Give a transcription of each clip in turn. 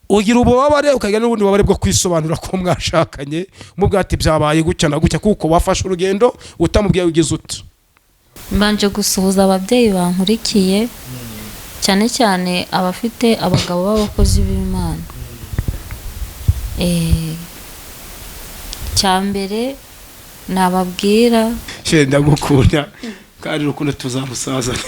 ugira ububabare ukagira n'ubundi bubabare bwo kwisobanura ko mwashakanye mubwira ati byabaye gutya na gutya kuko wafashe urugendo utamubwiye ugize uti. mbanje gusuhuza ababyeyi bankurikiye cyane cyane abafite abagabo b'abakozi b'Imana. cyambere nababwira shenda gukunda kandi urukundo tuzamusazana.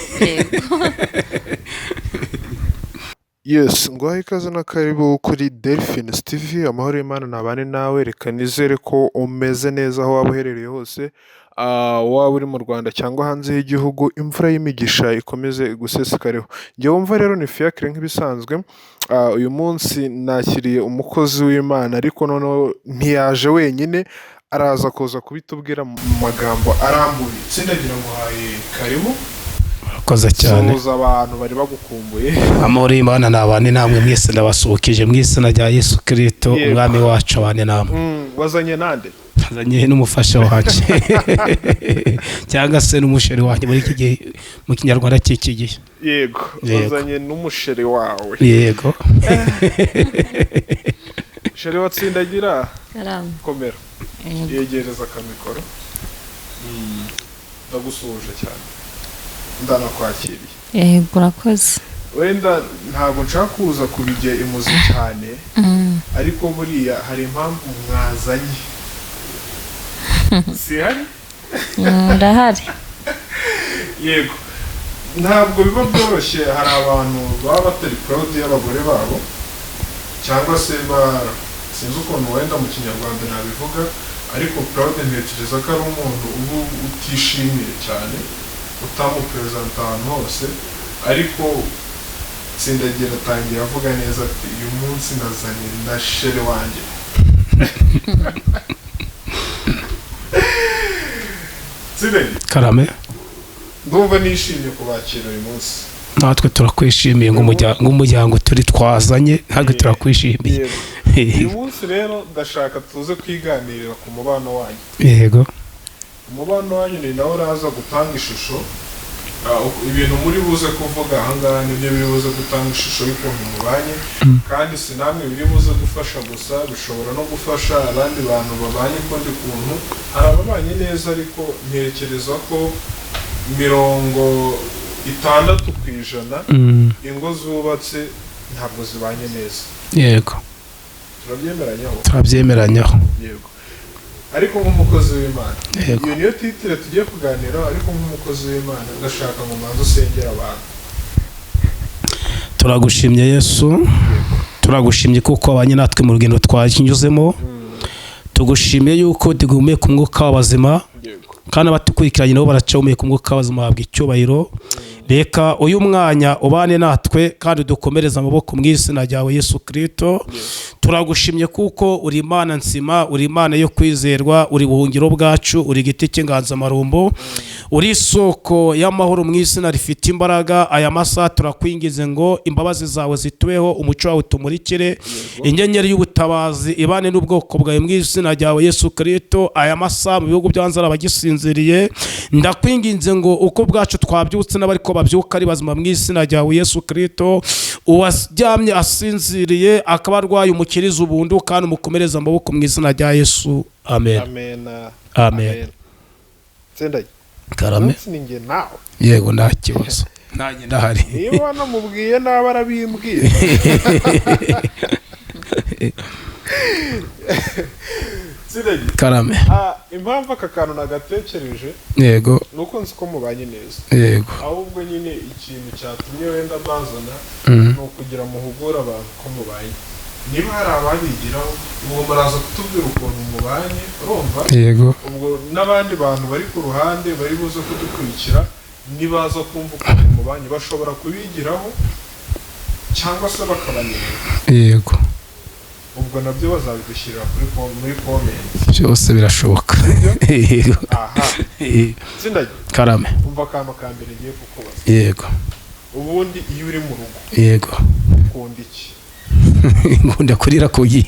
Yes, nguhaye ikaze na karibu kuri Delphines TV. Amahoro y'Imana nabane nawe, reka nizere ko umeze neza aho waba uherereye hose, waba uri mu Rwanda cyangwa hanze y'igihugu, imvura y'imigisha ikomeze igusesekareho. Njye wumva rero ni Fiacre nk'ibisanzwe. Uyu munsi nakiriye umukozi w'Imana ariko noneho ntiyaje wenyine, araza kuza kubitubwira mu magambo arambuye. Sindagira ngo haye karibu. Koza cyane. Suhuza abantu bari bagukumbuye. Amahoro y'Imana nabane namwe mwese ndabasukije mwese na Yesu Kristo umwami wacu abane namwe. Wazanye nande? Azanye n'umufasha wanje cyangwa se n'umusheri wanje muri iki gihe mu kinyarwanda cy'iki gihe. Yego, wazanye n'umusheri wawe. Yego. Sheri watsindagira. Karame. Komera. Yegereza akamikoro. Ndagusuhuje cyane. Ndanakwakiriye. Urakoze. Wenda ntabwo nshaka kuza kubijya imuzi cyane, ariko buriya hari impamvu mwazanye. Sihari? Ndahari. Yego. Ntabwo biba byoroshye, hari abantu baba batari proud y'abagore babo cyangwa se sinzi ukuntu wenda mu kinyarwanda nabivuga, ariko proud ntekereza ko ari umuntu ubu utishimiye cyane, utamupresenta ahantu hose, ariko Sindagira atangiye avuga neza ati uyu munsi nazanye na sheri wanjye. Sindagira. Karame. Ndumva nishimye kubakira uyu munsi. Natwe turakwishimiye nk'umuryango turi twazanye, ntabwo turakwishimiye. Uyu munsi rero ndashaka tuze kwiganirira ku mubano wanyu. Yego. Umubano wanyu ni nawe uraza gutanga ishusho, ibintu muri buze kuvuga ahangaha nibyo biri buze gutanga ishusho y'ukuntu mubanye, kandi si namwe biri buze gufasha gusa, bishobora no gufasha abandi bantu babanye ukundi kuntu. Hari ababanye neza ariko ntekereza ko 60% ingo zubatse ntabwo zibanye neza. Yego. Turabyemeranyaho. Turabyemeranyaho. Yego. Ariko nk'umukozi w'Imana, Yego. iyo niyo titire tugiye kuganira, ariko nk'umukozi w'Imana ndashaka ngo manze usengera abantu. Turagushimye Yesu. Turagushimye kuko abanye natwe mu rugendo twakinyuzemo. Tugushimiye yuko digumeka umwuka w'abazima, kandi abatukurikiranye nabo baracahumeka umwuka w'abazima babwa icyubahiro. Reka uyu mwanya ubane natwe kandi dukomereza amaboko mu izina ryawe Yesu Kristo. Turagushimye kuko uri Imana nzima, uri Imana yo kwizerwa, uri buhungiro bwacu, uri giti cy'inganzamarumbo, uri isoko y'amahoro mu izina rifite imbaraga. Aya masaha turakwingize ngo imbabazi zawe zitubeho, umuco wawe tumurikire, inyenyeri y'ubutabazi ibane n'ubwoko bwawe mu izina ryawe Yesu Kristo. Aya masaha mu bihugu byanzara abagisinziriye, ndakwinginze ngo uko bwacu twabyutse n'abariko babyuka ari bazima mu izina ryawe Yesu Kristo. Uwaryamye asinziriye akaba arwaye umukiriza ubundu, kandi umukomereza amaboko mu izina rya Yesu. Amen. Amen. Amen. Sendaye. Karame. Ninge nawe. Yego nta kibazo. Nanjye ndahari. Niba wanamubwiye naba arabimbwiye. Sendaye. Karame. Impamvu aka kantu nagatekereje. Yego. Nuko nzi ko mubanye neza. Yego. Ahubwo nyine ikintu cyatumye wenda bazana ni ukugira muhugura abantu ko mubanye. Niba hari ababigiraho, ubwo muraza kutubwira ukuntu mubanye, urumva? Yego. Ubwo n'abandi bantu bari ku ruhande bari buze kudukurikira, nibaza kumva ukuntu mubanye bashobora kubigiraho cyangwa se bakabanenga. Yego. Ubwo nabyo bazabidushyirira muri comment. Byose birashoboka. Yego. Aha. Sindaye. Karame. Umva akantu ka mbere ngiye kukubaza. Yego. Ubundi iyo uri mu rugo. Yego. Ukunda iki? Ngunda kurira kugi.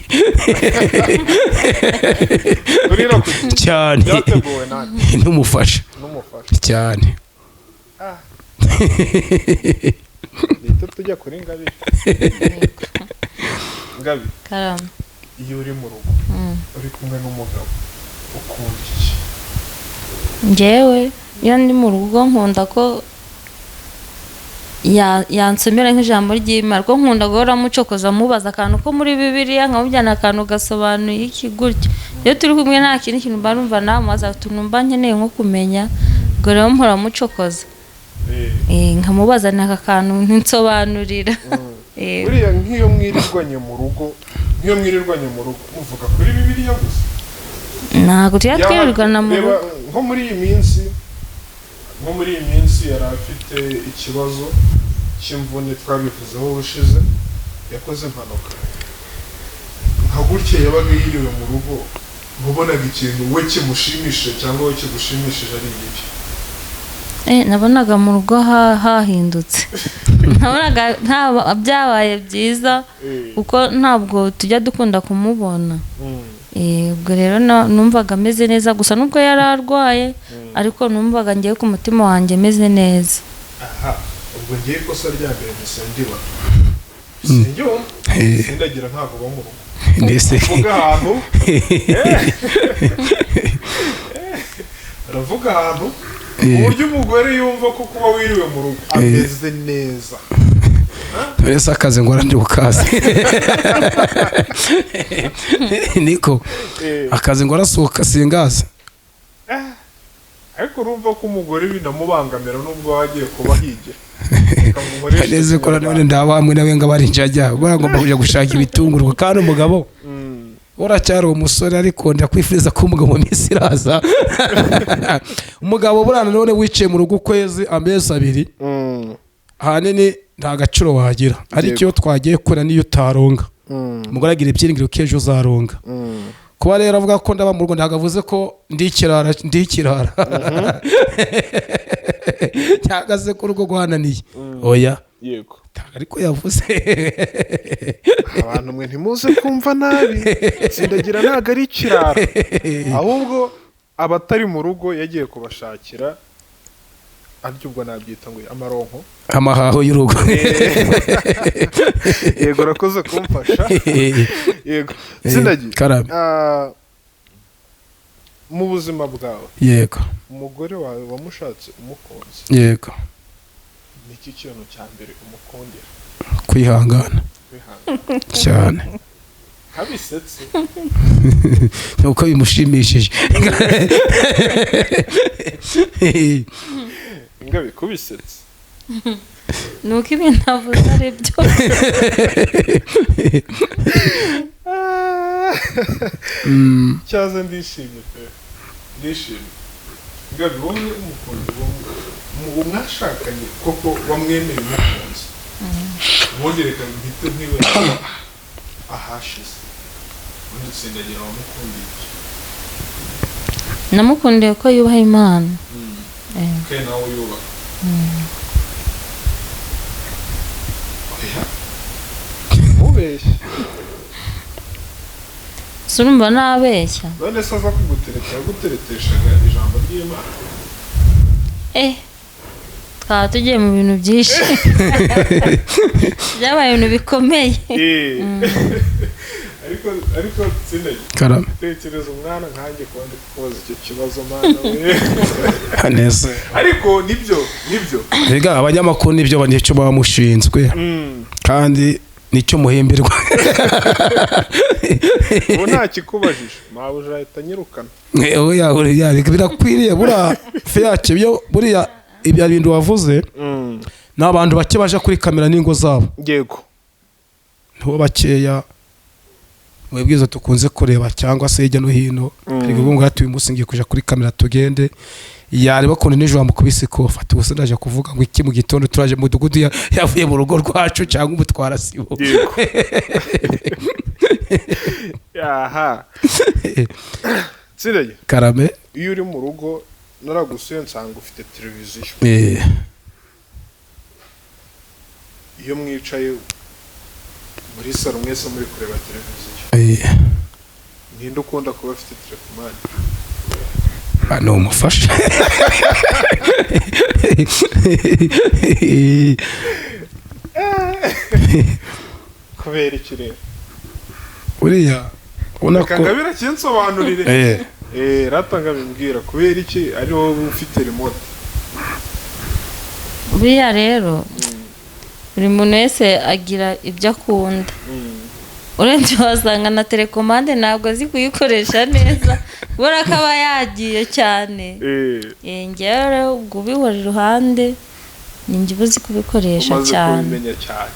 Kurira kugi. Cyane. Byateguwe nani? N'umufasha. N'umufasha. Cyane. Leta tujya kuri ngabire. Ngabi karama. iyo uri mu rugo uri kumwe n'umugabo ukunda iki? Njyewe iyo ndi mu rugo nkunda ko yansomera nk'ijambo ry'Imana, ko nkunda guhora mucokoza mubaza akantu ko muri Bibiliya nkamujyana akantu gasobanuye iki gutyo. Iyo turi kumwe nta kindi kintu mba numva namubaza utuntu mba nkeneye nko kumenya, ubwo rero mpora mucokoza nkamubaza n'aka kantu ntinsobanurira. Buriya nk'iyo mwirirwanye mu rugo muvuga kuri Bibiliya gusa? Ntabwo tujya twirirwana mu rugo. Nko muri iyi minsi yari afite ikibazo cy'imvune twabivuzeho ubushize, yakoze impanuka nka gutya, yabaga yiriwe mu rugo, mubonaga ikintu we kimushimishije cyangwa we kigushimishije ari iki? Nabonaga mu rugo hahindutse. Nabonaga byabaye byiza kuko ntabwo tujya dukunda kumubona. Ubwo rero numvaga ameze neza, gusa nubwo yari arwaye ariko numvaga ngiye ku mutima wanjye meze neza. Aha, ubwo ngiye ikosa rya mbere musendiwa sindagira ntabwo bo mu rugo aravuga ahantu aravuga ahantu uburyo umugore yumva ko kuba wiriwe mu rugo ameze neza. Mbese akazi ngo arandi ukazi niko akazi ngo arasohoka singaza, ariko urumva ko umugore binamubangamira nubwo wagiye kuba higira neze ko none ndabamwe nawe ngo barinjajya bagomba kujya gushaka ibitungurwa, kandi umugabo uracyari umusore ariko ndakwifuriza ko umugabo minsi iraza. Umugabo burana none wicaye mu rugo ukwezi amezi abiri ahanini nta gaciro wagira, ariko iyo twagiye kure niyo utaronga umugore agira ibyiringiro ko ejo uzaronga. Kuba rero avuga ko ndaba mu rugo ntabwo avuze ko ndi ikirara cyangwa se ko urugo rwananiye, oya yego ariko yavuze. Abantu mwe ntimuze kumva nabi, sindagira ntabwo ari ikirara, ahubwo abatari mu rugo yagiye kubashakira ariko ubwo nabyita ngo amaronko, amahaho y'urugo. Yego urakoze kumfasha. Yego sindagira karame mu buzima bwawe. Yego umugore wawe wamushatse umukunzi. Yego niki kintu cya mbere umukundira? Kwihangana cyane habisetse nuko bimushimishije. Ngabe kubisetse nuko ibintu avuze ari byo. cyaza ndishimye pe, ndishimye. Ngabe wowe umukunzi uwo mwashakanye koko wamwemera umukunzi, ubundi reka mpite ntiwe ahashize ubundi sindagira wamukundiye. Namukundiye ko yubaha Imana kandi nawe yubaha. Mubeshya surumva nabeshya. none se aza kuguteretera gutereteshaga ijambo ry'Imana? Twaba tugiye mu bintu byinshi byabaye ibintu bikomeye. ariko sindagira karame tekereza umwana nkanjye kuba ndi kubaza icyo kibazo mana we. neza ariko nibyo rega abanyamakuru nibyo nicyo baba mushinzwe kandi nicyo muhemberwa. ubu nta kikubajije mawe uzahita nyirukana. oya birakwiriye buriya feyake byo buriya ibyo bintu wavuze ni abantu bake baje kuri kamera n'ingo zabo. Yego ntibo bakeya webwiza tukunze kureba cyangwa se hirya no hino, ariko ubwo ngo hatuye umunsi ngiye kuja kuri kamera tugende yareba ko nijoro mukubise ko fata ubuse ndaje kuvuga ngo iki mu gitondo turaje mu mudugudu yavuye mu rugo rwacu cyangwa umutwara sibo. Aha sireye karame iyo uri mu rugo naragusuye nsanga ufite televiziyo. Iyo mwicaye muri salo mwese muri kureba televiziyo, ninde ukunda kuba afite telekomande? ni umufasha. Kubera iki rero? uriya ubona reka ko ngabira kinsobanurire rata ngabimbwira kubera iki ari wowe ufite remote. buriya rero buri muntu wese agira ibyo akunda, urenze wasanga na telekomande ntabwo azi kuyikoresha neza kubera ko aba yagiye cyane. ngewe rero ubwo ubihora iruhande ni njye uba uzi kubikoresha cyane. umaze kubimenya cyane.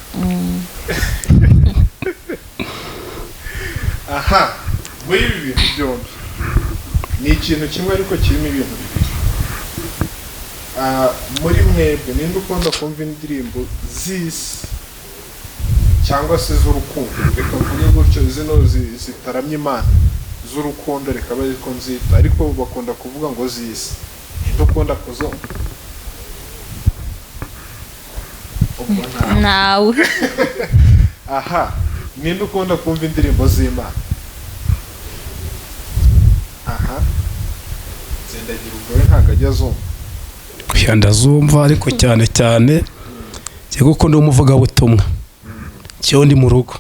aha muri ibi bintu byombi ni ikintu kimwe ariko kirimo ibintu bibiri. muri mwebwe ninde ukunda kumva indirimbo z'isi cyangwa se z'urukundo, reka mvuge gutyo, zino zitaramye Imana, z'urukundo reka bari ko nzita, ariko bakunda kuvuga ngo z'isi. ninde ukunda kuzumva? nawe aha ninde ukunda kumva indirimbo z'Imana? aha zendagira ubwo ntabwo ajya azumva. kuya ndazumva ariko cyane cyane cyego ko ndi umuvugabutumwa, cyo ndi mu rugo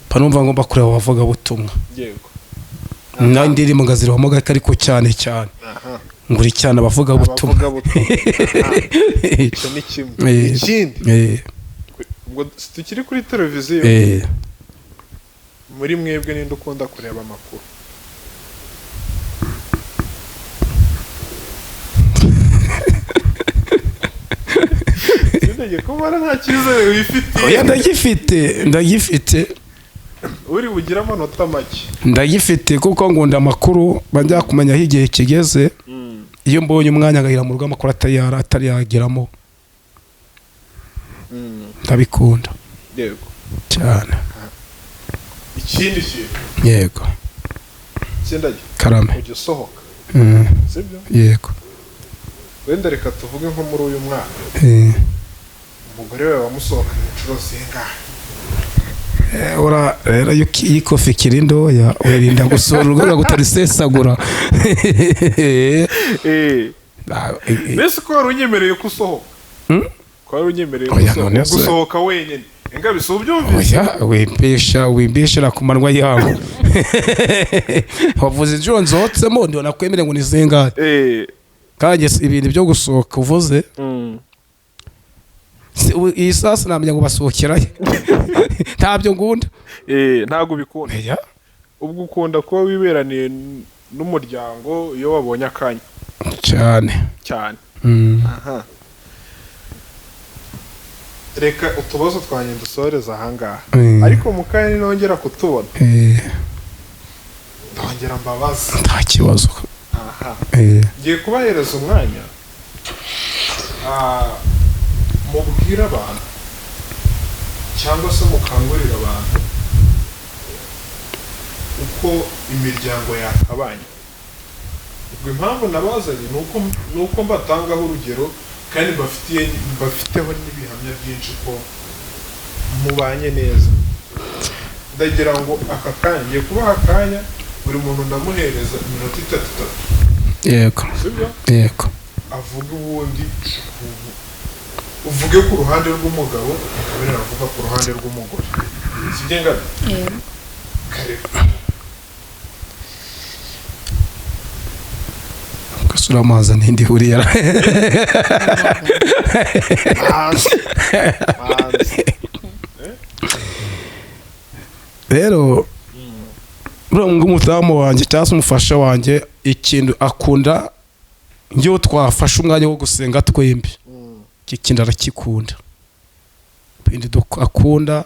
panumva ngomba kureba abavugabutumwa. yego na ndirimbo ngaziramo gake ariko cyane cyane nguri cyane abavugabutumwa. icyo ni kimwe. ikindi ubwo tukiri kuri televiziyo, muri mwebwe ninde ukunda kureba amakuru? Sindege kumara nta cyizere wifitiye. oya ndagifite uri bugira amanota make. ndagifite kuko ngunda amakuru bajya kumenya aho igihe kigeze. iyo mbonye umwanya agahira mu rugo amakuru atari yageramo ndabikunda. yego cyane. ikindi kintu, yego sindege karame. ujya usohoka, sibyo? yego wenda reka tuvuge nko muri uyu mwaka umugore we wamusohokanye inshuro zingahe? ora rero iyi kofi kiri ndoya uririnda gusohora urwego utarisesagura. mbese ko wari unyemereye ko usohoka? ko wari unyemereye gusohoka wenyine? enga bisa ubyumvise? oya wimbesha ku manwa yabo. wavuze inshuro nzohotsemo ndiho nakwemere ngo ni zingahe. kandi ibintu byo gusohoka uvuze iyi sasa namenya ngo basohokerayo. ntabyo ngunda. ntabwo ubikunda. ubwo ukunda kuba wiberaniye n'umuryango iyo wabonye akanya cyane cyane. aha reka utubazo twanjye dusoreza ahangaha, ariko mu kanya nongera kutubona ndongera mbabaza. nta kibazo. aha ngiye kubahereza umwanya mubwira abantu cyangwa se mukangurira abantu uko imiryango yakabanye. ubwo impamvu nabazanye ni uko mbatangaho urugero kandi mbafiteho n'ibihamya byinshi ko mubanye neza. ndagira ngo aka kanya ngiye kubaha akanya buri muntu ndamuhereza iminota 3. yego sibyo? yego avuga ubundi uvuge ku ruhande rw'umugabo, ukabera avuga ku ruhande rw'umugore. sibyo ngabe? karibu. gasura amazi n'indi huriya. rero ng'umutamu wanjye cyangwa se umufasha wanjye ikintu akunda njyewe twafashe umwanya wo gusenga twembi. iki kintu arakikunda. ibindi akunda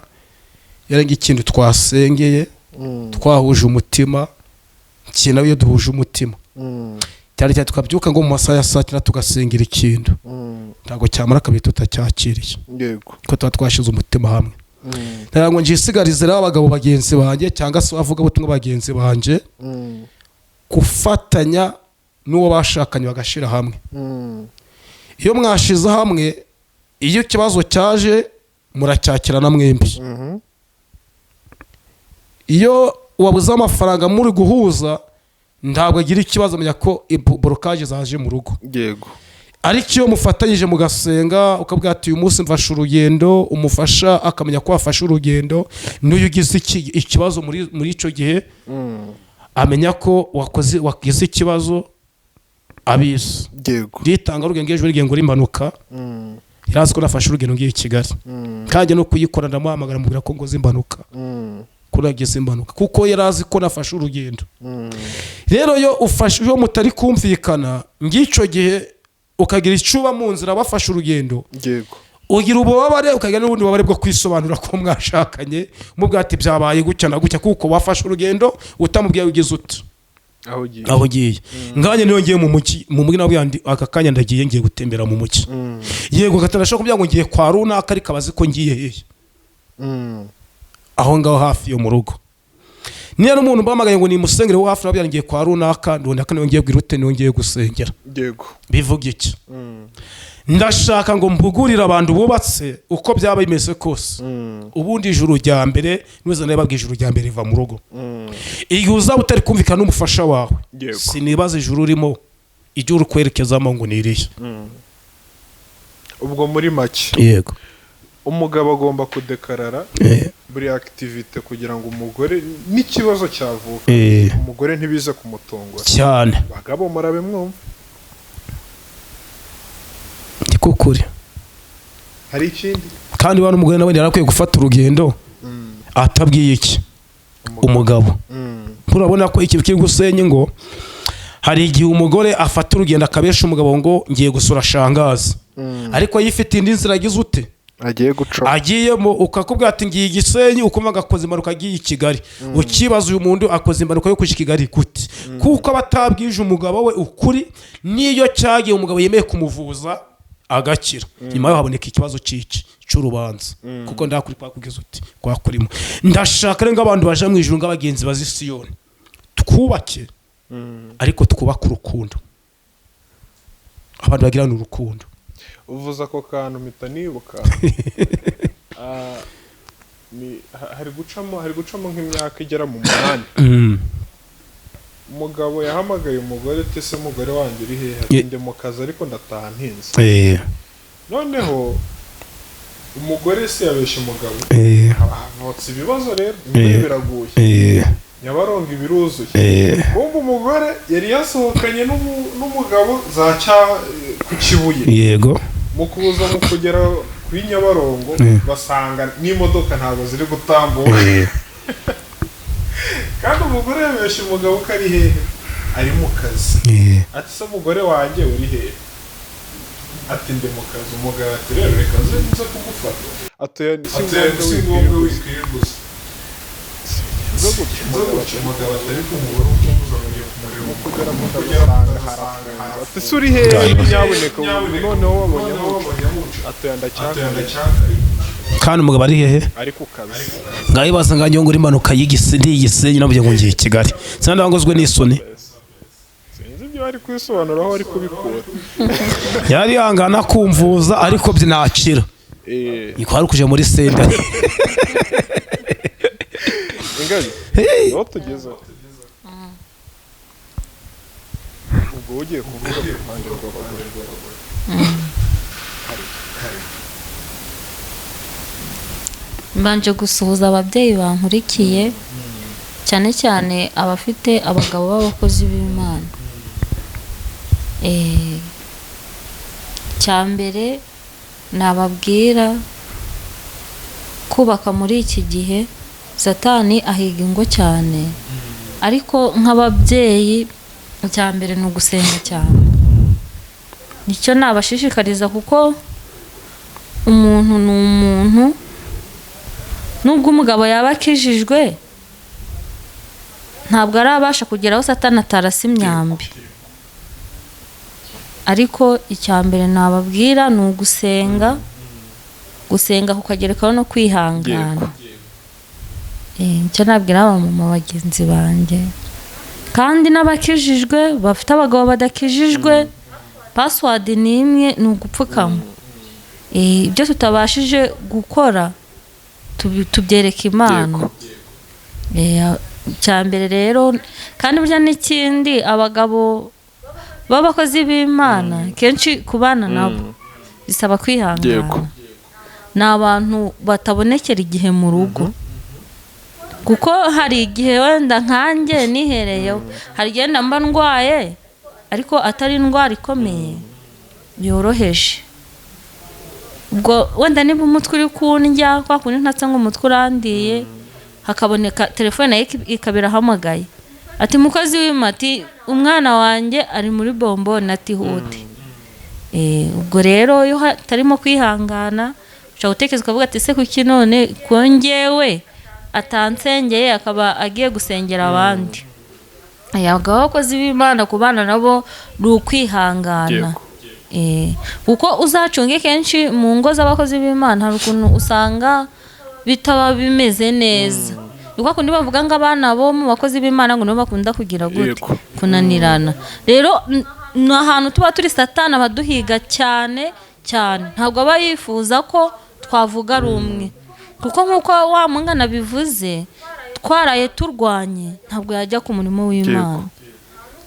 yarenga ikintu twasengeye twahuje umutima, ikintu nawe iyo duhuje umutima cyane cyane tukabyuka ngo mu masaha ya saa 9 tugasengera ikintu ntabwo cyamara kabiri tutacyakiriye. yego ko tuba twashize umutima hamwe. ntabwo njisigarize rero abagabo bagenzi banjye cyangwa se bavuga butumwa bagenzi banjye gufatanya n'uwo bashakanye bagashira hamwe. iyo mwashize hamwe, iyo ikibazo cyaje muracyakirana mwembi. iyo wabuze amafaranga muri guhuza ntabwo agira ikibazo, menya ko borokaje zaje mu rugo. yego ariko iyo mufatanyije mugasenga ukabwira ati uyu munsi mfashe urugendo, umufasha akamenya ko wafashe urugendo, n'uyu ugize ikibazo muri icyo gihe amenya ko wagize ikibazo abizi. Ritanga urugendo ejo urugendo impanuka yarazi ko nafashe urugendo ngiye i Kigali kandi no kuyikora ndamuhamagara mubwira ko ngoze impanuka kurageza impanuka kuko yarazi ko nafashe urugendo. Rero yo ufashe iyo mutari kumvikana ngicyo gihe ukagira icuba mu nzira bafashe urugendo, ugira ububabare ukagira n'ubundi bubabare bwo kwisobanura ko mwashakanye mubwira ati byabaye gutya na gutya kuko wafashe urugendo utamubwiye ugize uti aho ugiye. Nganye niyo ngiye mu muki mu mugina bwandi aka kanya ndagiye ngiye gutembera mu muki, yego gatanasha kumbya ngo ngiye kwa runaka ariko abazi ko ngiye hehe aho ngaho hafi yo mu rugo. Niyo n'umuntu bamagaye ngo ni musengere wo hafi nabyo ngiye kwa runaka ndonda kandi ngiye gwirute ngiye gusengera. Bivuga iki? Ndashaka ngo mbugurira abantu bubatse uko byaba bimeze kose. Ubundi ijuru rya mbere nizo nababwiye ijuru rya mbere riva mu rugo. Igihe uza utari kumvikana n'umufasha wawe sinibaza ijuru urimo ijuru kwerekezamo ngo niriye. Ubwo muri make yego umugabo agomba kudekarara buri activity kugira ngo umugore n'ikibazo cyavuka umugore ntibize kumutongora cyane. Bagabo murabe mwumva kukuri hari ikindi kandi bano umugore nawe yarakwiye gufata urugendo atabwiye iki umugabo. Urabona ko iki kiri gusenya ngo hari igihe umugore afata urugendo akabesha umugabo ngo ngiye gusura shangazi ariko yifite indi nzira agize ute agiye guca agiyemo ukakubwira ati ngiye Gisenyi ukumva agakoze impanuka agiye i Kigali ukibaza uyu muntu akoze impanuka yo kuja Kigali gute kuko abatabwije umugabo we ukuri niyo cyagiye umugabo yemeye kumuvuza agakira nyuma yo haboneka ikibazo ciki cy'urubanza kuko ndakuri kwakugeza uti kwakurimo. Ndashaka renga abantu baje mu ijuru ng'abagenzi bazi Siyoni twubake ariko twubaka urukundo abantu bagirana urukundo. Uvuza ko kantu mpita nibuka hari gucamo nk'imyaka igera mu 8 umugabo yahamagaye umugore ati se umugore wanjye uri hehe ndi mu kazi ariko ndataha ntinze. Noneho umugore se yabeshe umugabo avutse ibibazo rero biraguye Nyabarongo ibiruzuye kumva umugore yari yasohokanye n'umugabo zaca ku Kibuye yego mu kuza mu kugera kuri Nyabarongo basanga n'imodoka ntago ziri gutambuka kandi umugore yabeshe umugabo ko ari hehe ari mu kazi ati se umugore wanjye uri hehe ati ndi mu kazi. Umugabo ati rero reka nze kugufata atoya si ngombwa wikwiye gusa umugabo atari kumugore ukumuzamuye kumurimo kugera mu ndasanga ati se uri hehe nyaboneka noneho wabonye atoya ndacyaka kandi umugabo ari hehe ari ku kazi ngayibaza nganye ngo impanuka y'Igisenyi navuye ngo ngiye Kigali sanda bangozwe n'isoni sinzi ibyo ari kwisobanuraho ari kubikora yari yangana kumvuza ariko byinakira niko ari kuje muri senda ingazi no tugeze ubwo ugiye kuvuga ku ruhande rw'abagore mbanje gusuhuza ababyeyi bankurikiye cyane cyane abafite abagabo b'abakozi b'Imana. Cyambere nababwira kubaka muri iki gihe Satani ahiga ingo cyane ariko nk'ababyeyi cyambere no gusenga cyane nicyo nabashishikariza kuko umuntu n'umuntu nubwo umugabo yaba akijijwe ntabwo arabasha kugeraho Satani atarasa imyambi ariko icyambere nababwira ni gusenga kukagerekaho no kwihangana. Icyo nabwira abamama bagenzi banjye kandi n'abakijijwe bafite abagabo badakijijwe password ni imwe ni ugupfukama. Ibyo tutabashije gukora tubyereka Imana. Cyambere rero kandi burya n'ikindi abagabo b'abakozi b'Imana kenshi kubana nabo bisaba kwihangana. Ni abantu batabonekera igihe mu rugo, kuko hari igihe wenda nkanjye nihereyeho, hari igihe mba ndwaye ariko atari indwara ikomeye yoroheje, ubwo wenda niba umutwe uri kundya kwa kundi ntatse ngo umutwe urandiye, hakaboneka telefone nayo ikabira hamagaye ati mukozi w'imati umwana wanjye ari muri bomboni ati hute. Ubwo rero iyo hatarimo kwihangana ushobora gutekereza ukavuga ati se kuki none kongewe atansengeye akaba agiye gusengera abandi. Abagabo abakozi b'Imana kubana nabo ni ukwihangana, kuko uzacunge kenshi mu ngo z'abakozi b'Imana hari ukuntu usanga bitaba bimeze neza, kuko kundi bavuga ngo abana bo mu bakozi b'Imana ngo nibo bakunda kugira gute kunanirana. Rero ni ahantu tuba turi Satani abaduhiga cyane cyane, ntabwo aba yifuza ko twavuga rumwe, kuko nk'uko wa mungana bivuze twaraye turwanye ntabwo yajya ku murimo w'Imana,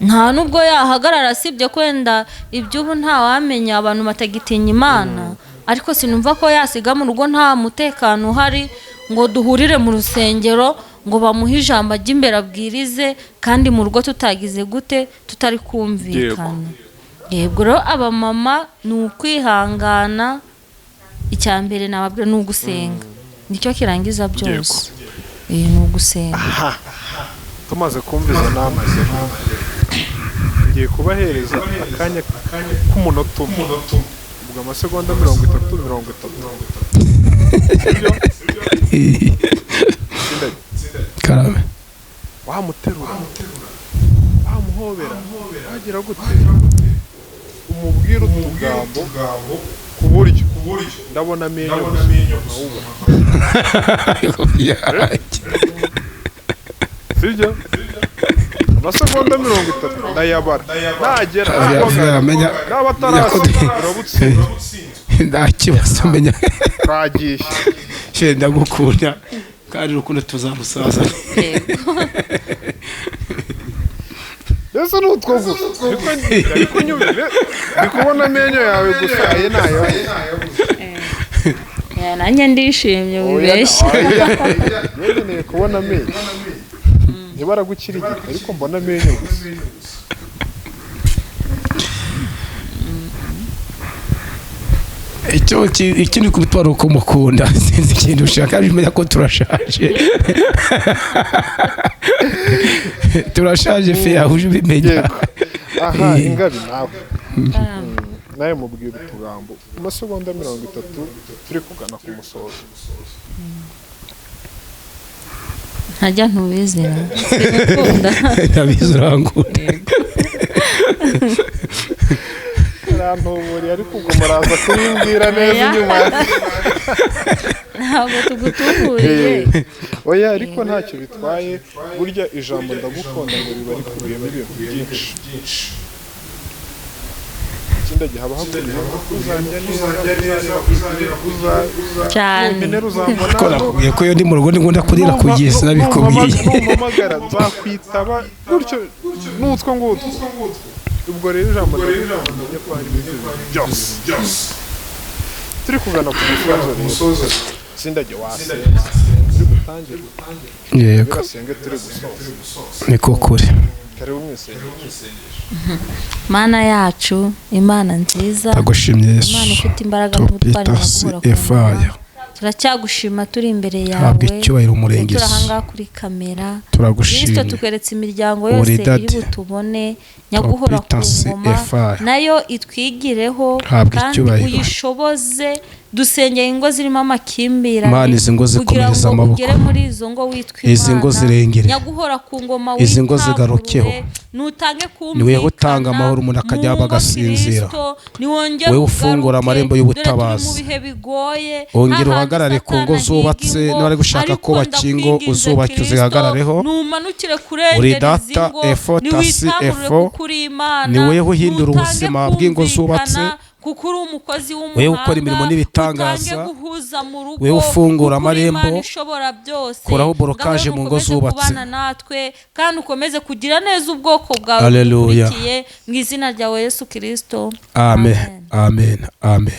nta nubwo yahagarara, sibye kwenda iby'ubu ntawamenya abantu batagitinya Imana, ariko sinumva ko yasiga mu rugo nta mutekano uhari ngo duhurire mu rusengero ngo bamuhe ijambo ajye imbere abwirize kandi mu rugo tutagize gute tutari kumvikana. Yego rero abamama ni ukwihangana, icya mbere nababwira ni ugusenga, nicyo kirangiza byose. Ni ugusenga. Tumaze kumviza namaze ngiye kubahereza akanya k'umunota umwe, ubwo amasegonda 30 karame wamuterura wamuhobera wagira gute umubwira utugambo ku buryo ndabona amenyo sibyo amasegonda 30 ndayabara nagera naba atarasi nta kibazo menya kagisha ndagukunda kandi urukundo tuzamusaza. Ese n'utwo gusa ariko nyumvire ndikubona amenyo yawe gusa aye nayo nanjye ndishimye bibeshye. Nkeneye kubona amenyo ntibaragucira igiti ariko mbona amenyo gusa. ikindi kubitwara uko mukunda sinzi ikintu ushaka bimenya ko turashaje turashaje fe yahuje ubimenya. Aha ingabi nawe mubwira utugambo amasegonda 30 turi kugana ku musozo. ntajya ntubizera sinukunda nabizira ngunda ntuburi ariko ubwo muraza kubimbwira neza inyuma ntabwo tugutuburiye. Oya ariko ntacyo bitwaye, burya ijambo ndagukunda ngo riba rikubiyemo ibintu byinshi. Ikindi gihe haba hakubiyemo uzajya cyane ko nakubwiye ko iyo ndi mu rugo ngunda kurira kugeza nabikubwiye mpamagara nzakwitaba gutyo n'utwo ngutwo. Ubwo rero ijambo ndagukunda ko hari ibintu byose turi kugana ku musozo sindajye wasenga turi gutangira yego senge turi gusoza niko kure. karibu mwisengesho. Mana yacu Imana nziza, tagushimye Yesu, Imana ifite imbaraga n'ubutwari n'ubworo, turacyagushima turi imbere yawe, turi ahangaha kuri kamera, turagushimye tukweretse imiryango yose iri butubone, nyaguhora ku ngoma nayo itwigireho kandi uyishoboze. Dusengeye ingo zirimo amakimbirane kugira ngo ugere muri izo ngo witwa Imana, nyaguhora ku ngoma witwa nutange kumvikana, niwe utanga amahoro umuntu akajya bagasinzira, wewe ufungura amarembo y'ubutabazi, wongera uhagarare ku ngo zubatse n'abari gushaka ko bakingo uzubake uzihagarareho, uri data efo tasi efo, ni wewe uhindura ubuzima bw'ingo zubatse kuko uri umukozi wewe w'umuhanga ukora imirimo n'ibitangaza, utange guhuza mu rugo, wewe ufungura kuko uri amarembo, Imana ishobora byose, kuraho borokaje ngaho mu ngo ukomeze zubatse. kubana natwe kandi ukomeze kugira neza ubwoko bwawe Haleluya. budukurikiye, mu izina rya Yesu Kristo, amen amen amen.